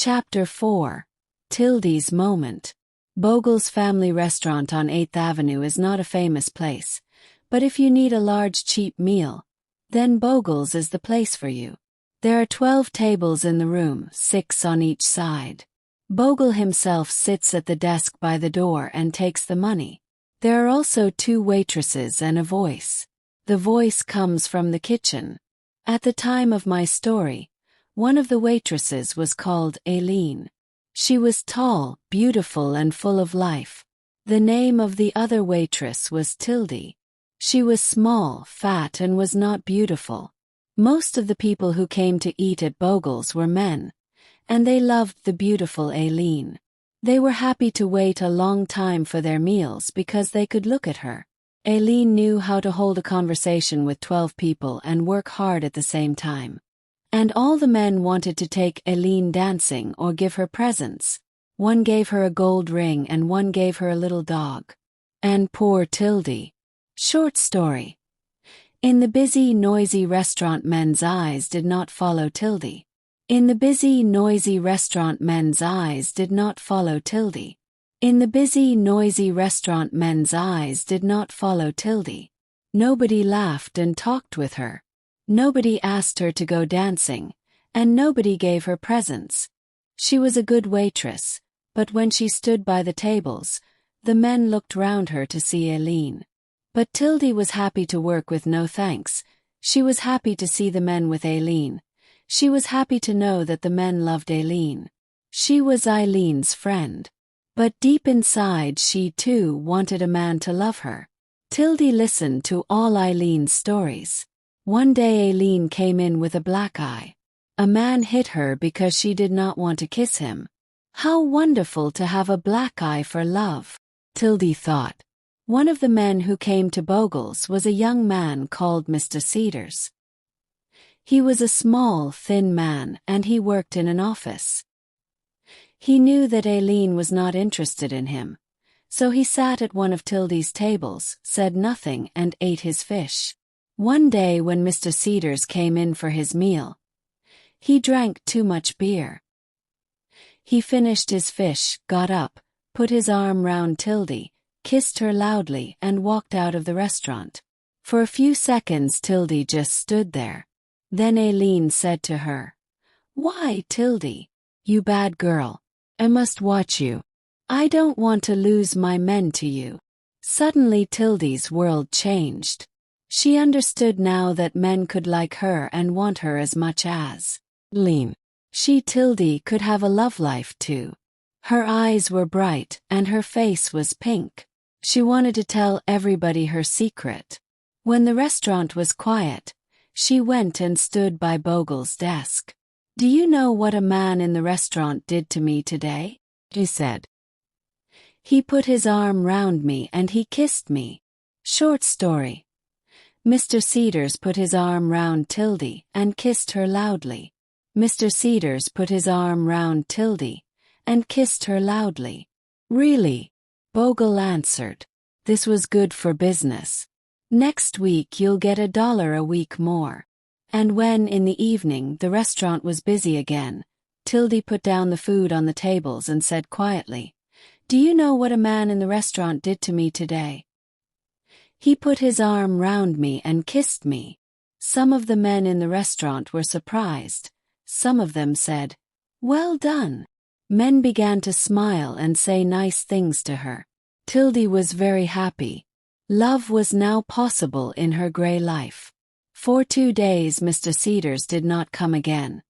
Chapter 4. Tildy's Moment. Bogle's Family Restaurant on 8th Avenue is not a famous place, but if you need a large cheap meal, then Bogle's is the place for you. There are 12 tables in the room, 6 on each side. Bogle himself sits at the desk by the door and takes the money. There are also 2 waitresses and a voice. The voice comes from the kitchen. At the time of my story, one of the waitresses was called Aileen. She was tall, beautiful and full of life. The name of the other waitress was Tildy. She was small, fat and was not beautiful. Most of the people who came to eat at Bogle's were men, and they loved the beautiful Aileen. They were happy to wait a long time for their meals because they could look at her. Aileen knew how to hold a conversation with 12 people and work hard at the same time. And all the men wanted to take Aileen dancing or give her presents. One gave her a gold ring and one gave her a little dog. And poor Tildy. Short story. In the busy, noisy restaurant, men's eyes did not follow Tildy. In the busy, noisy restaurant, men's eyes did not follow Tildy. In the busy, noisy restaurant, men's eyes did not follow Tildy. Nobody laughed and talked with her. Nobody asked her to go dancing, and nobody gave her presents. She was a good waitress, but when she stood by the tables, the men looked round her to see Aileen. But Tildy was happy to work with no thanks. She was happy to see the men with Aileen. She was happy to know that the men loved Aileen. She was Aileen's friend. But deep inside she too wanted a man to love her. Tildy listened to all Aileen's stories. One day Aileen came in with a black eye. A man hit her because she did not want to kiss him. How wonderful to have a black eye for love, Tildy thought. One of the men who came to Bogle's was a young man called Mr. Cedars. He was a small, thin man, and he worked in an office. He knew that Aileen was not interested in him, so he sat at one of Tildy's tables, said nothing, and ate his fish. One day when Mr. Cedars came in for his meal, he drank too much beer. He finished his fish, got up, put his arm round Tildy, kissed her loudly, and walked out of the restaurant. For a few seconds Tildy just stood there. Then Aileen said to her, "Why, Tildy, you bad girl. I must watch you. I don't want to lose my men to you." Suddenly Tildy's world changed. She understood now that men could like her and want her as much as Aileen. She, Tildy, could have a love life too. Her eyes were bright and her face was pink. She wanted to tell everybody her secret. When the restaurant was quiet, she went and stood by Bogle's desk. "Do you know what a man in the restaurant did to me today?" she said. "He put his arm round me and he kissed me." Short story. Mr. Cedars put his arm round Tildy and kissed her loudly. Mr. Cedars put his arm round Tildy and kissed her loudly. "Really?" Bogle answered. "This was good for business. Next week you'll get $1 a week more." And when, in the evening, the restaurant was busy again, Tildy put down the food on the tables and said quietly, "Do you know what a man in the restaurant did to me today? He put his arm round me and kissed me." Some of the men in the restaurant were surprised. Some of them said, "Well done." Men began to smile and say nice things to her. Tildy was very happy. Love was now possible in her gray life. For 2 days Mr. Cedars did not come again,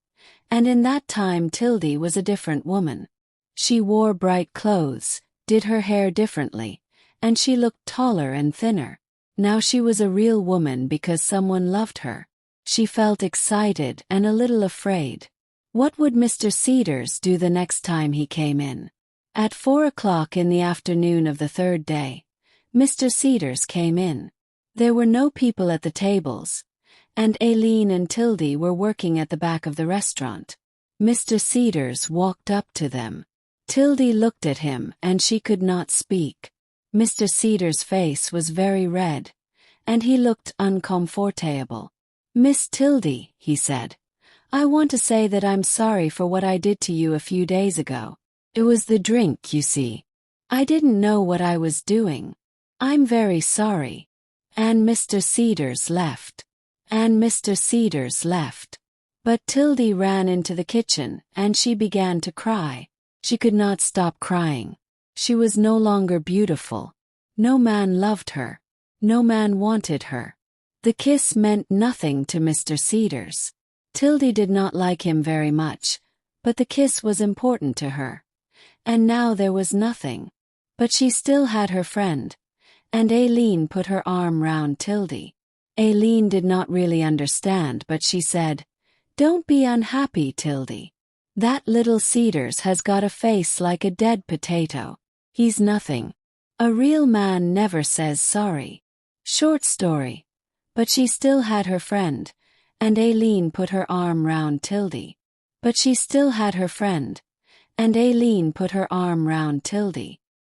and in that time Tildy was a different woman. She wore bright clothes, did her hair differently, and she looked taller and thinner. Now she was a real woman because someone loved her. She felt excited and a little afraid. What would Mr. Cedars do the next time he came in? At 4 o'clock in the afternoon of the 3rd day, Mr. Cedars came in. There were no people at the tables, and Aileen and Tildy were working at the back of the restaurant. Mr. Cedars walked up to them. Tildy looked at him and she could not speak. Mr. Cedars' face was very red, and he looked uncomfortable. "Miss Tildy," he said, I want to say that I'm sorry for what I did to you a few days ago. It was the drink, you see. I didn't know what I was doing. I'm very sorry." And Mr. Cedars left. But Tildy ran into the kitchen, and she began to cry. She could not stop crying. She was no longer beautiful. No man loved her. No man wanted her. The kiss meant nothing to Mr. Cedars. Tildy did not like him very much, but the kiss was important to her. And now there was nothing. But she still had her friend. And Aileen put her arm round Tildy. Aileen did not really understand, but she said, "Don't be unhappy, Tildy. That little Cedars has got a face like a dead potato. He's nothing. A real man never says sorry." Short story. But she still had her friend, and Aileen put her arm round Tildy.